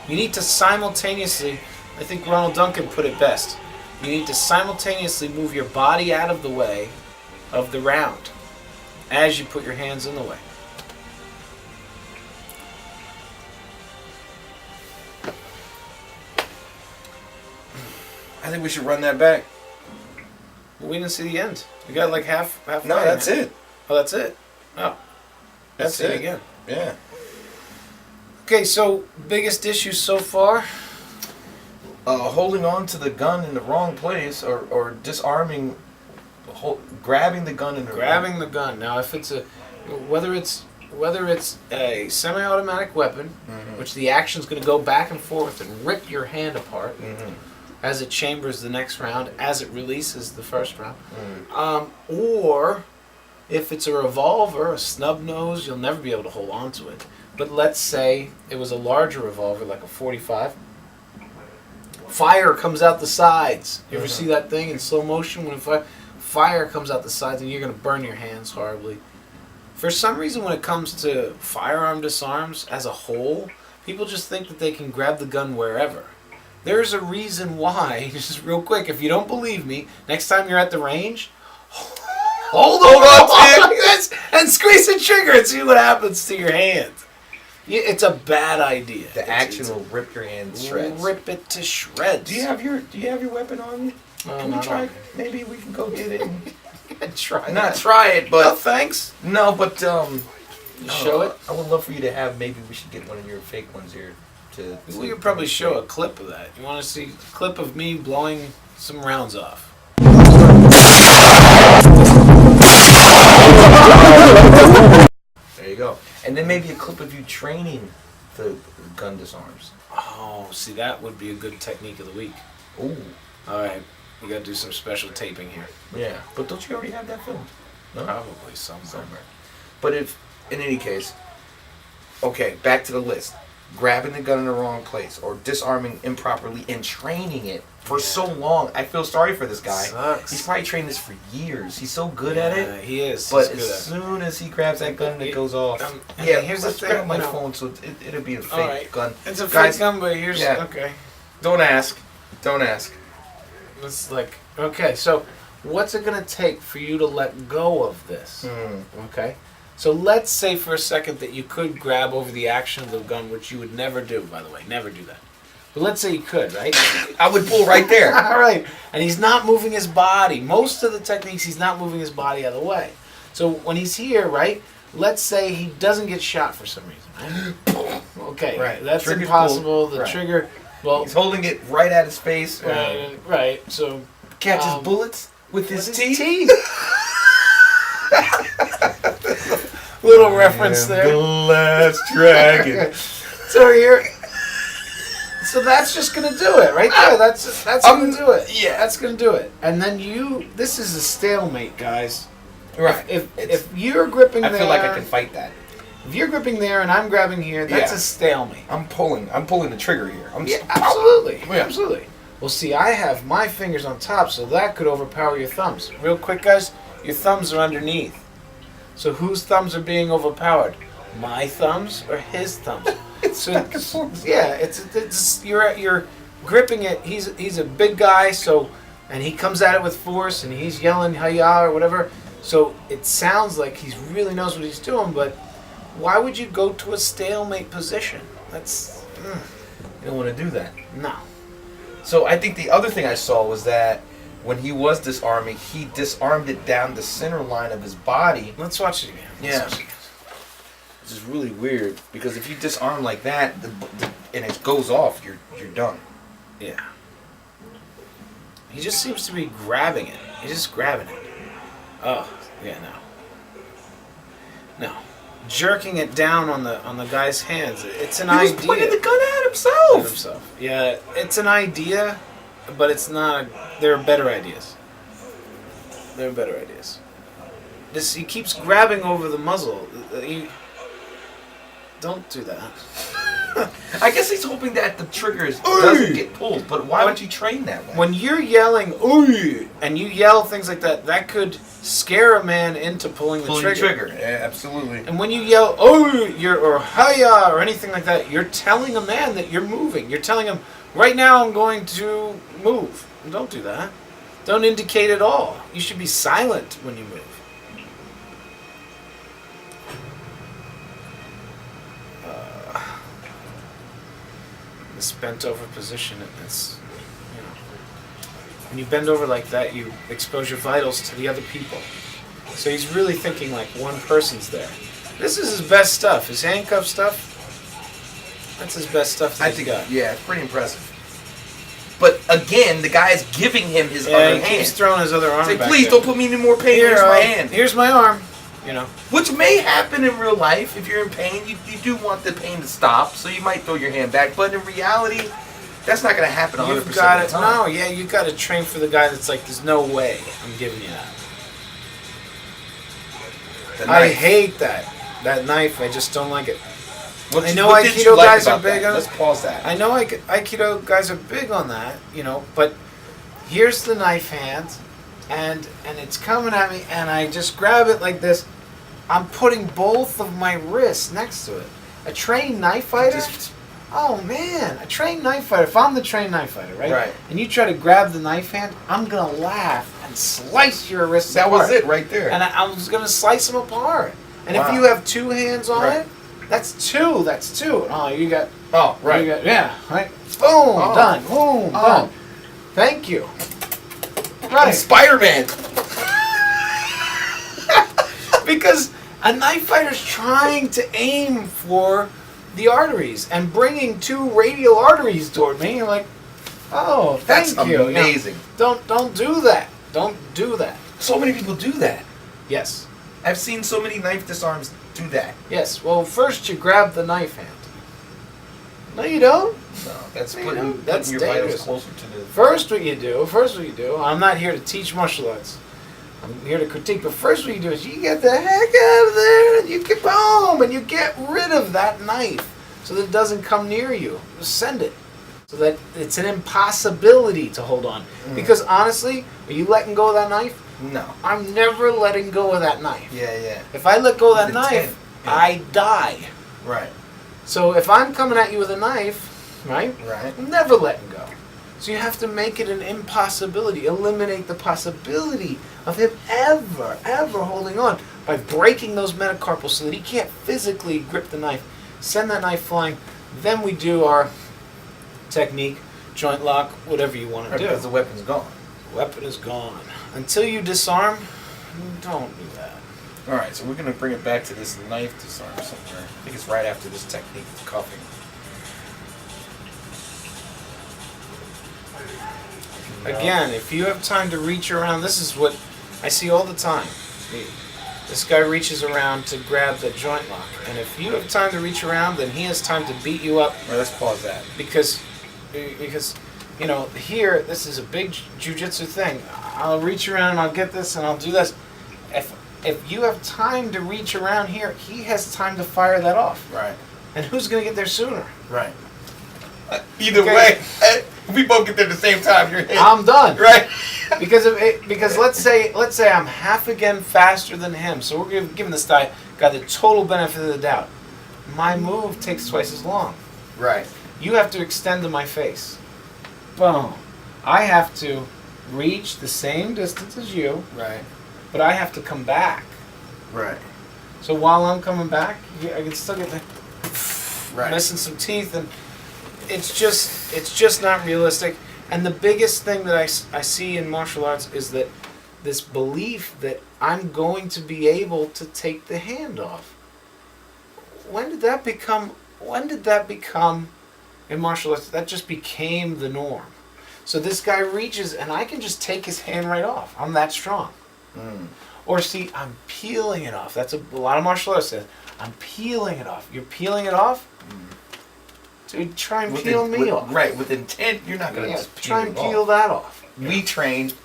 You need to simultaneously, I think Ronald Duncan put it best, you need to simultaneously move your body out of the way of the round as you put your hands in the way. I think we should run that back. Well, we didn't see the end. We got like half. No, that's it. Oh, that's it. Oh, That's it it again. Yeah. Okay, so biggest issue so far? Holding on to the gun in the wrong place, or disarming, grabbing the gun in the Grabbing the gun. Now, if it's whether it's a semi-automatic weapon, which the action's going to go back and forth and rip your hand apart as it chambers the next round, as it releases the first round, or if it's a revolver, a snub nose, you'll never be able to hold on to it. But let's say it was a larger revolver, like a .45. Fire comes out the sides. You ever see that thing in slow motion when fire comes out the sides and you're going to burn your hands horribly? For some reason, when it comes to firearm disarms as a whole, people just think that they can grab the gun wherever. There's a reason why. Just real quick, if you don't believe me, next time you're at the range, hold on to it like this and squeeze the trigger and see what happens to your hand. It's a bad idea. The action will rip your hand to shreds. Rip it to shreds. Do you have your weapon on you? Can we try? Maybe we can go get it. And try. Not try it, but no, thanks. No, but show it. I would love for you to have. Maybe we should get one of your fake ones here. We could probably show a clip of that. You want to see a clip of me blowing some rounds off? There you go. And then maybe a clip of you training the gun disarms. Oh, see, that would be a good technique of the week. Ooh. All right, we got to do some special taping here. Yeah, but don't you already have that filmed? No? Probably somewhere. But if, in any case, okay, back to the list. Grabbing the gun in the wrong place, or disarming improperly and training it for so long. I feel sorry for this guy. Sucks. He's probably trained this for years. He's so good at it. He is. But as soon as he grabs that gun, it goes off. Here's the thing. Grab my phone, so it'll be a fake gun. It's a fake gun, but here's okay. Don't ask. It's like okay. So, what's it gonna take for you to let go of this? Okay. So let's say for a second that you could grab over the action of the gun, which you would never do, by the way. Never do that. But let's say you could, right? I would pull right there. All right. And he's not moving his body. Most of the techniques, he's not moving his body out of the way. So when he's here, right, let's say he doesn't get shot for some reason, right? Okay. Right. That's impossible. The trigger, well... He's holding it right at his face. Right. So... Catches bullets with his teeth. Little reference there. The last dragon. So that's just gonna do it right there. That's gonna do it. Yeah, that's gonna do it. And then this is a stalemate, guys. Right. If you're gripping there, I feel like I can fight that. If you're gripping there and I'm grabbing here, that's a stalemate. I'm pulling the trigger here. Absolutely. Yeah. Absolutely. Well, see, I have my fingers on top, so that could overpower your thumbs. Real quick, guys, your thumbs are underneath. So whose thumbs are being overpowered? My thumbs or his thumbs? It's back and forth. Yeah, it's you're gripping it. He's a big guy, and he comes at it with force, and he's yelling "Hi-ya" or whatever. So it sounds like he really knows what he's doing, but why would you go to a stalemate position? That's you don't want to do that. No. So I think the other thing I saw was that when he was disarming, he disarmed it down the center line of his body. Let's watch it again. Which is really weird, because if you disarm like that and it goes off, you're done. Yeah. He just seems to be grabbing it. He's just grabbing it. Oh, yeah, no. Jerking it down on the guy's hands. It's an idea. He was pointing the gun at himself. Yeah, it's an idea. But it's not. There are better ideas. He keeps grabbing over the muzzle. Don't do that. I guess he's hoping that the triggers doesn't get pulled, but why would you train that way? When you're yelling, ooh, and you yell things like that, that could scare a man into pulling the trigger. Yeah, absolutely. And when you yell, oh, or hiya, or anything like that, you're telling a man that you're moving. You're telling him, right now I'm going to move. Don't do that. Don't indicate at all. You should be silent when you move. This bent over position, it's, you know, when you bend over like that, you expose your vitals to the other people. So he's really thinking like one person's there. This is his best stuff. His handcuff stuff, that's his best stuff that he's got. Yeah, it's pretty impressive. But again, the guy is giving him his other Yeah, he hand. keeps throwing his other arm Say, back please there. don't put me in any more pain. Here's my hand. Here's my arm. You know. Which may happen in real life. If you're in pain, you do want the pain to stop, so you might throw your hand back. But in reality, that's not going to happen 100% You've got of it. the time. No, yeah, you got to train for the guy that's like, there's no way I'm giving you that. The I knife. hate that. That knife, I just don't like it. I know what did Aikido you like guys are about big that? on Let's pause that. I know Aikido guys are big on that, you know, but here's the knife hand, and it's coming at me, and I just grab it like this. I'm putting both of my wrists next to it. A trained knife fighter? Oh man, a trained knife fighter. If I'm the trained knife fighter, right? Right. And you try to grab the knife hand, I'm gonna laugh and slice your wrists That apart. was it right there. And I was gonna slice them apart. And Wow. if you have two hands on Right. it, that's two. That's two. Oh, you got. Oh, right. You got, yeah. Right. Boom. Oh. Done. Boom. Oh. Done. Thank you. I'm Right. Spider-Man. Because a knife fighter's trying to aim for the arteries and bringing two radial arteries toward me. You're like, oh, thank That's you. amazing. Don't do that. Don't do that. So many people do that. Yes. I've seen so many knife disarms do that. Yes. Well, first you grab the knife hand. No, you don't. No, that's You putting, know, putting that's your dangerous. vitals closer to the... First what you do, I'm not here to teach martial arts. I'm here to critique, but first what you do is you get the heck out of there and you get home and you get rid of that knife so that it doesn't come near you. Just send it. So that it's an impossibility to hold on. Because honestly, are you letting go of that knife? No. I'm never letting go of that knife. Yeah, yeah. If I let go of that With knife, intent. Yeah. I die. Right. So if I'm coming at you with a knife, right? Right. I'm never letting go. So you have to make it an impossibility. Eliminate the possibility of him ever holding on by breaking those metacarpals so that he can't physically grip the knife. Send that knife flying. Then we do our technique, joint lock, whatever you want to do. Because the weapon's gone. The weapon is gone. Until you disarm, don't do that. Alright, so we're going to bring it back to this knife disarm somewhere. I think it's right after this technique of cuffing. Again, if you have time to reach around, this is what I see all the time. This guy reaches around to grab the joint lock. And if you have time to reach around, then he has time to beat you up. Alright, let's pause that. Because, you know, here, this is a big jiu-jitsu thing. I'll reach around and I'll get this and I'll do this. If you have time to reach around here, he has time to fire that off. Right. And who's going to get there sooner? Right. Either Okay. way, if we both get there at the same time, you're hit. I'm done. Right. Because let's say I'm half again faster than him, so we're giving this guy the total benefit of the doubt. My move takes twice as long. Right. You have to extend to my face. Boom. I have to reach the same distance as you, Right. but I have to come back. Right. So while I'm coming back, I can still get Right. missing some teeth, and it's just not realistic. And the biggest thing that I see in martial arts is that this belief that I'm going to be able to take the hand off. When did that become in martial arts? That just became the norm. So this guy reaches and I can just take his hand right off. I'm that strong. Or see, I'm peeling it off. That's a lot of martial arts says. I'm peeling it off. You're peeling it off? Dude, try and peel me off. Right, with intent, you're not going to just try and peel it peel off. that off. We trained,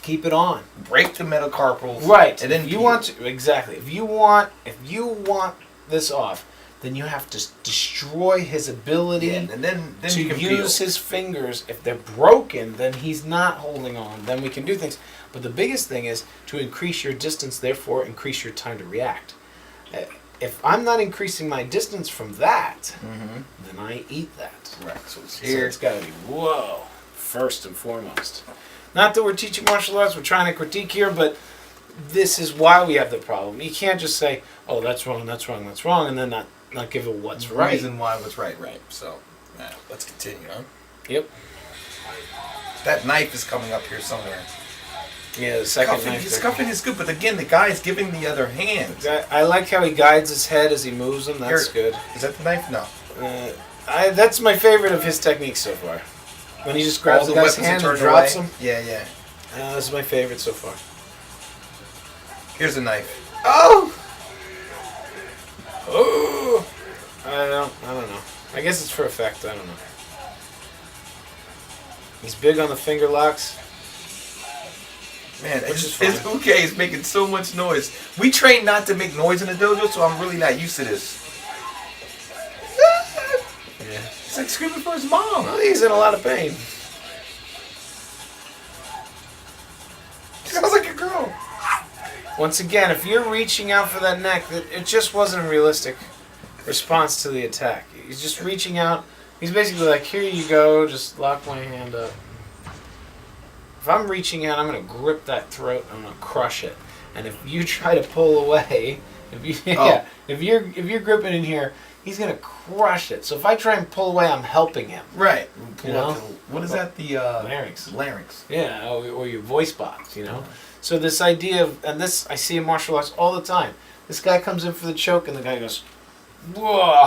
Keep it on. break the metacarpals. Right. And then if you peel. want to, exactly. If you want this off, then you have to destroy his ability and then to you can use his fingers. If they're broken, then he's not holding on. Then we can do things. But the biggest thing is to increase your distance, therefore increase your time to react. If I'm not increasing my distance from that, then I eat that. Right. So it's So it's got to be, whoa, first and foremost. Not that we're teaching martial arts, we're trying to critique here, but this is why we have the problem. You can't just say, oh, that's wrong, that's wrong, that's wrong, and then not give it what's right. Reason why what's right. So, let's continue, huh? Yep. That knife is coming up here somewhere. Yeah, the second Scuffing, knife. he's scuffing is good, but again, the guy's giving the other hand. I like how he guides his head as he moves them. That's good. Is that the knife? No. That's my favorite of his techniques so far. When he just grabs the guy's hand and drops him. Yeah. This is my favorite so far. Here's a knife. Oh! I don't know. I guess it's for effect. I don't know. He's big on the finger locks. Man, his uke is making so much noise. We train not to make noise in the dojo, so I'm really not used to this. Yeah. He's like screaming for his mom. Well, he's in a lot of pain. Sounds like a girl. Once again, if you're reaching out for that neck, it just wasn't a realistic response to the attack. He's just reaching out. He's basically like, here you go, just lock my hand up. If I'm reaching out, I'm going to grip that throat, I'm going to crush it. And if you try to pull away, if you're gripping in here, he's going to crush it. So if I try and pull away, I'm helping him. Right. You know? What is that? The larynx. Larynx. Yeah, or your voice box, you know? So this idea of, and this I see in martial arts all the time. This guy comes in for the choke and the guy goes, whoa,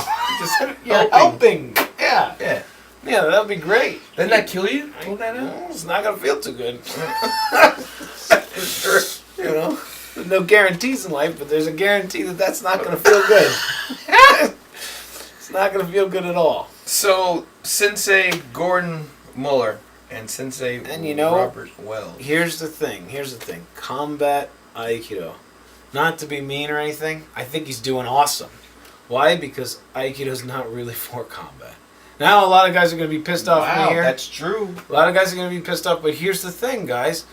you're helping. Yeah, that would be great. Doesn't that kill you? Pull that out? It's not going to feel too good. You know, there's no guarantees in life, but there's a guarantee that that's not going to feel good. It's not going to feel good at all. So, Sensei Gordon Muller and Sensei Robert Wells. Here's the thing. Combat Aikido. Not to be mean or anything, I think he's doing awesome. Why? Because Aikido's not really for combat. Now a lot of guys are going to be pissed off at me here. That's true. A lot of guys are going to be pissed off, but here's the thing, guys.